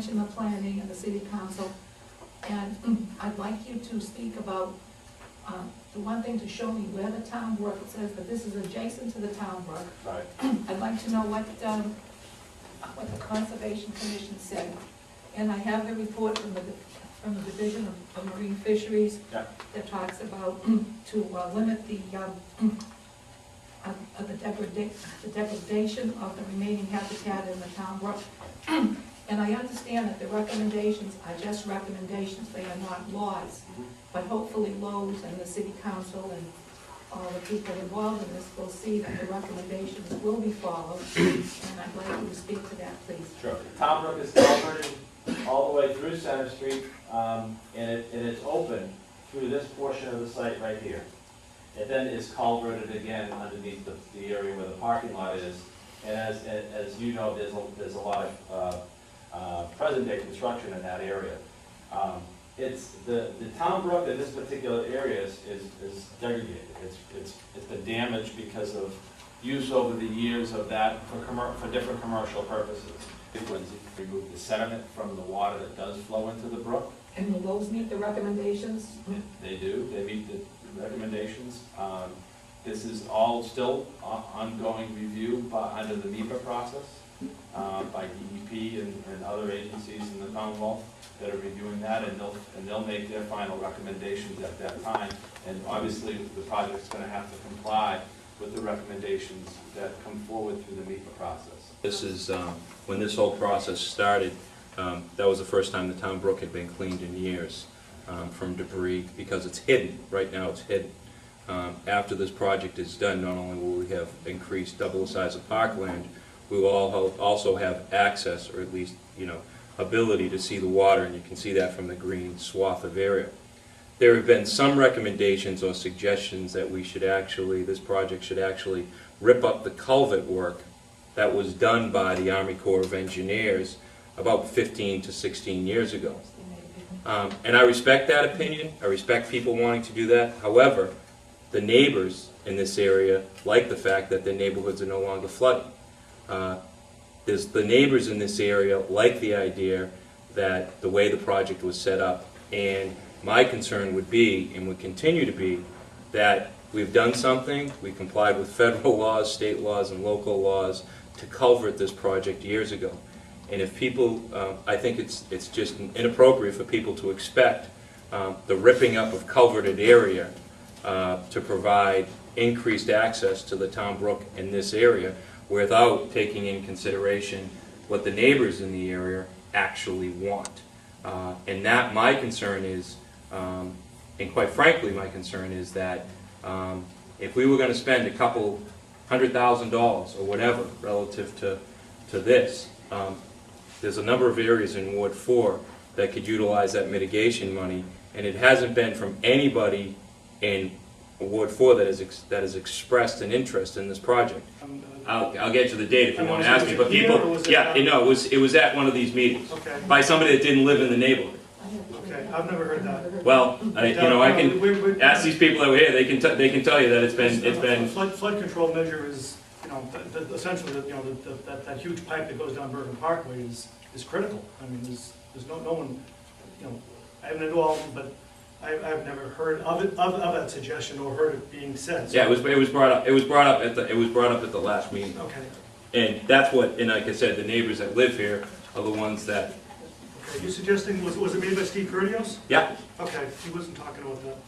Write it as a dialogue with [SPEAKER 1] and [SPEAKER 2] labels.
[SPEAKER 1] mentioned the planning and the city council, and I'd like you to speak about the one thing to show me where the town brook, it says that this is adjacent to the town brook.
[SPEAKER 2] Right.
[SPEAKER 1] I'd like to know what the Conservation Commission said. And I have the report from the Division of Marine Fisheries that talks about to limit the degradation of the remaining habitat in the town brook. And I understand that the recommendations are just recommendations, they are not laws. But hopefully Lowe's and the city council and all the people involved in this will see that the recommendations will be followed. And I'd like you to speak to that, please.
[SPEAKER 2] Sure. Town brook is covered all the way through Center Street, and it's open through this portion of the site right here. It then is culverted again underneath the area where the parking lot is. And as you know, there's a lot of present day construction in that area. It's the town brook in this particular area is degraded. It's been damaged because of use over the years of that for different commercial purposes. It would remove the sediment from the water that does flow into the brook.
[SPEAKER 1] And will those meet the recommendations?
[SPEAKER 2] They do. They meet the recommendations. This is all still ongoing review under the MEPA process by DEP and other agencies in the Commonwealth that are reviewing that, and they'll make their final recommendations at that time. And obviously, the project's going to have to comply with the recommendations that come forward through the MEPA process.
[SPEAKER 3] This is when this whole process started. That was the first time the town brook had been cleaned in years from debris, because it's hidden. Right now, it's hidden. After this project is done, not only will we have increased double the size of parkland, we will also have access, or at least, ability to see the water, and you can see that from the green swath of area. There have been some recommendations or suggestions that this project should actually rip up the culvert work that was done by the Army Corps of Engineers about 15 to 16 years ago. And I respect that opinion. I respect people wanting to do that. However, the neighbors in this area like the fact that their neighborhoods are no longer flooding. The neighbors in this area like the idea that the way the project was set up, and my concern would be, and would continue to be, that we've done something, we complied with federal laws, state laws, and local laws to culvert this project years ago. And if people, I think it's just inappropriate for people to expect the ripping up of culverted area to provide increased access to the town brook in this area without taking in consideration what the neighbors in the area actually want. And that, my concern is, and quite frankly my concern is that if we were going to spend a couple $100,000 or whatever relative to this, there's a number of areas in Ward 4 that could utilize that mitigation money, and it hasn't been from anybody in Ward 4 that has expressed an interest in this project. I'll get you the date if you want to ask me, but people, yeah, it was at one of these meetings by somebody that didn't live in the neighborhood.
[SPEAKER 4] Okay, I've never heard that.
[SPEAKER 3] Well, I can ask these people over here. They can tell you that it's been.
[SPEAKER 4] Flood control measure is, essentially, that huge pipe that goes down Bergen Parkway is critical. I mean, there's no one, I haven't know all of them, but I've never heard of it, of that suggestion, or heard it being said. So.
[SPEAKER 3] Yeah, it was brought up. It was brought up at the last meeting.
[SPEAKER 4] Okay.
[SPEAKER 3] And that's what, and like I said, the neighbors that live here are the ones that.
[SPEAKER 4] Okay, you suggesting was it made by Steve Curtios?
[SPEAKER 3] Yeah.
[SPEAKER 4] Okay, he wasn't talking about that.